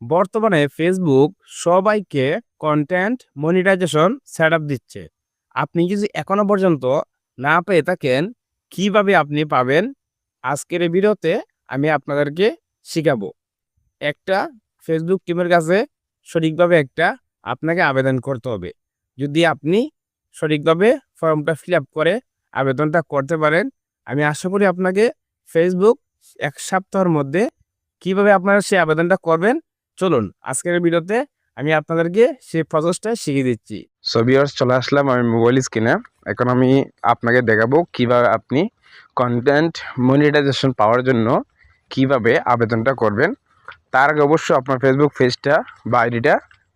বর্তমানে ফেসবুক সবাইকে content monetization setup দিচ্ছে। আপনি যদি এখনো পর্যন্ত না পেয়ে থাকেন, কিভাবে আপনি পাবেন? আজকের এই ভিডিওতে আমি আপনাদেরকে শিখাবো। একটা ফেসবুক টিমের কাছে সঠিকভাবে আপনাকে আবেদন করতে হবে। যদি আপনি সঠিকভাবে ফর্মটা ফিল আপ করে আবেদনটা করতে পারেন, আমি আশা করি আপনাকে ফেসবুক ১ সপ্তাহের মধ্যে কিভাবে আপনারা সেই আবেদনটা করবেন, চলুন আজকের ভিডিওতে আমি আপনাদেরকে সেই প্রসেসটা শিখিয়ে দিচ্ছি। সো ভিউয়ার্স, চলে আসলাম আমি মোবাইল স্ক্রিনে। এখন আমি আপনাকে দেখাবো কিভাবে আপনি কন্টেন্ট মনিটাইজেশন পাওয়ার জন্য কিভাবে আবেদনটা করবেন। তার আগে অবশ্যই আপনার ফেসবুক পেজটা বা আইডিটা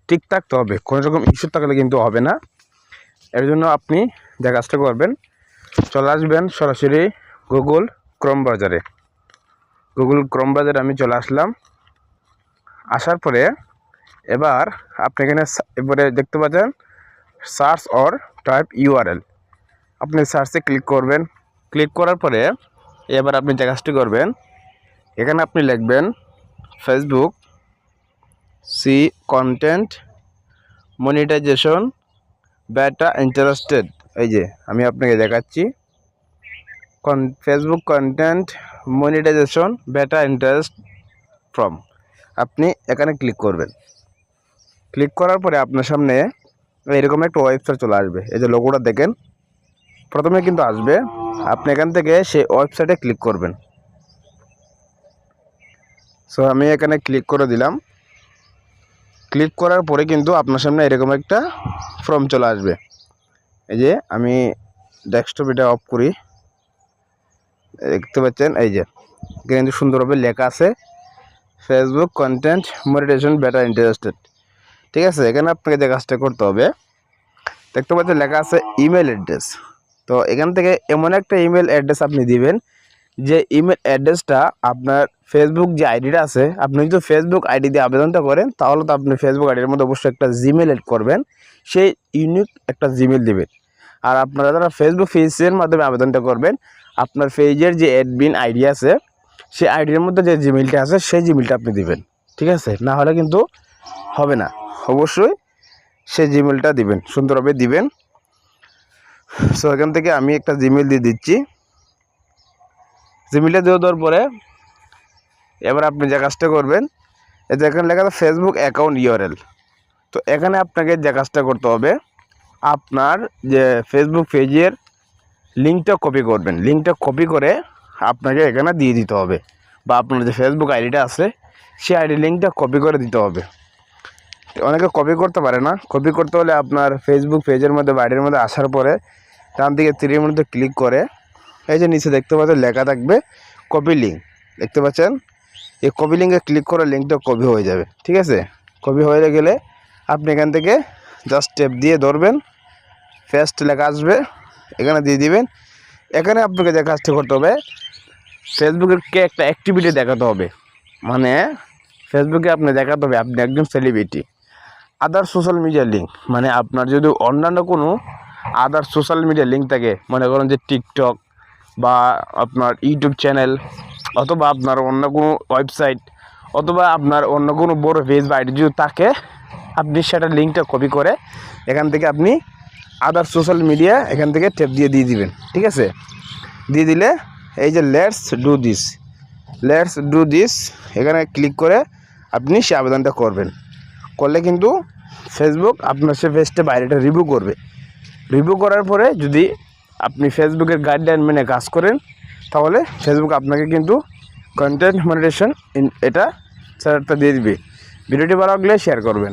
ঠিক থাকতে হবে, কোনো রকম ইস্যু থাকলে কিন্তু হবে না। এর জন্য আপনি যে কাজটা করবেন, চলে আসবেন সরাসরি গুগল ক্রোম ব্রাউজারে। আমি চলে আসলাম। আসার পরে এবার আপনি এবারে দেখতে পাচ্ছেন সার্চ অর টাইপ ইউআরএল। আপনি সার্চে ক্লিক করবেন। ক্লিক করার পরে এবার আপনি যে কাজটি করবেন, এখানে আপনি লিখবেন Facebook C content monetization beta interested. এই যে আমি আপনাকে দেখাচ্ছি, Facebook content monetization beta interest from. আপনি এখানে ক্লিক করবেন। ক্লিক করার পরে আপনার সামনে এরকম একটা ওয়েবসাইট চলে আসবে। এই যে লোগোটা দেখেন, প্রথমে কিন্তু আসবে। আপনি এখান থেকে সেই ওয়েবসাইটে ক্লিক করবেন। সো আমি এখানে ক্লিক করে দিলাম। ক্লিক করার পরে কিন্তু আপনার সামনে এরকম একটা ফর্ম চলে আসবে। এই যে আমি ডেস্কটপ এটা অফ করি, দেখতে পাচ্ছেন এই যে কিন্তু সুন্দরভাবে লেখা আছে Facebook content monetization beta interested. ঠিক আছে, এখানে আপনাকে যে কাজটা করতে হবে, দেখতে পাচ্ছেন লেখা আছে ইমেল অ্যাড্রেস। তো এখান থেকে এমন একটা ইমেল অ্যাড্রেস আপনি দিবেন, যে ইমেল অ্যাড্রেসটা আপনার ফেসবুক যে আইডিটা আছে, আপনি যদি ফেসবুক আইডি দিয়ে আবেদনটা করেন, তাহলে তো আপনি ফেসবুক আইডির মধ্যে অবশ্যই একটা জিমেল এড করবেন, সেই ইউনিক একটা জিমেল দিবেন। আর আপনারা যারা ফেসবুক পেজের মাধ্যমে আবেদনটা করবেন, আপনার পেজের যে অ্যাডমিন আইডি আছে, সেই আইডির মধ্যে যে জিমেলটা আছে সেই জিমেলটা আপনি দিবেন। ঠিক আছে, না হলে কিন্তু হবে না। অবশ্যই সেই জিমেলটা দিবেন, সুন্দরভাবে দিবেন। সো এখান থেকে আমি একটা জিমেল দিয়ে দিচ্ছি। জিমেলটা দিয়ে দেওয়ার পরে এবার আপনি যে কাজটা করবেন, এই যে এখানে লেখা আছে ফেসবুক অ্যাকাউন্ট ইউআরএল। তো এখানে আপনাকে যে কাজটা করতে হবে, আপনার যে ফেসবুক পেজের লিঙ্কটা কপি করবেন। লিঙ্কটা কপি করে আপনাকে এখানে দিয়ে দিতে হবে, বা আপনার যে ফেসবুক আইডিটা আছে সেই আইডি লিঙ্কটা কপি করে দিতে হবে। অনেকে কপি করতে পারে না। কপি করতে হলে আপনার ফেসবুক পেজের মধ্যে বাড়ির মধ্যে আসার পরে ডান দিকে তীরের মধ্যে ক্লিক করে এই যে নিচে দেখতে পাচ্ছেন লেখা থাকবে কপি লিঙ্ক, দেখতে পাচ্ছেন। এই কপি লিঙ্কে ক্লিক করে লিঙ্কটা কপি হয়ে যাবে। ঠিক আছে, কপি হয়ে গেলে আপনি এখান থেকে জাস্ট টেপ দিয়ে ধরবেন, পেস্ট লেখা আসবে, এখানে দিয়ে দিবেন। এখানে আপনাকে যে কাজটা করতে হবে, ফেসবুকে একটা অ্যাক্টিভিটি দেখাতে হবে। মানে ফেসবুকে আপনি দেখাতে হবে আপনি একজন সেলিব্রিটি। আদার সোশ্যাল মিডিয়া লিঙ্ক, মানে আপনার যদি অন্যান্য কোনো আদার সোশ্যাল মিডিয়া লিঙ্ক থাকে, মনে করেন যে টিকটক বা আপনার ইউটিউব চ্যানেল, অথবা আপনার অন্য কোনো ওয়েবসাইট, অথবা আপনার অন্য কোনো বড় পেজ বা আইডি যদি থাকে, আপনি সেটা লিঙ্কটা কপি করে এখান থেকে আপনি আদার সোশ্যাল মিডিয়া এখান থেকে ট্যাপ দিয়ে দিবেন। ঠিক আছে, দিয়ে দিলে এই যে লেটস ডু দিস এখানে ক্লিক করে আপনি সে আবেদনটা করবেন। করলে কিন্তু ফেসবুক আপনার সে পেজটা বাইরেটা রিভিউ করবে। রিভিউ করার পরে যদি আপনি ফেসবুকের গাইডলাইন মেনে কাজ করেন, তাহলে ফেসবুক আপনাকে কিন্তু কন্টেন্ট মনিটাইজেশন এটা সেটআপটা দিয়ে দিবে। ভিডিওটি ভালো লাগলে শেয়ার করবেন।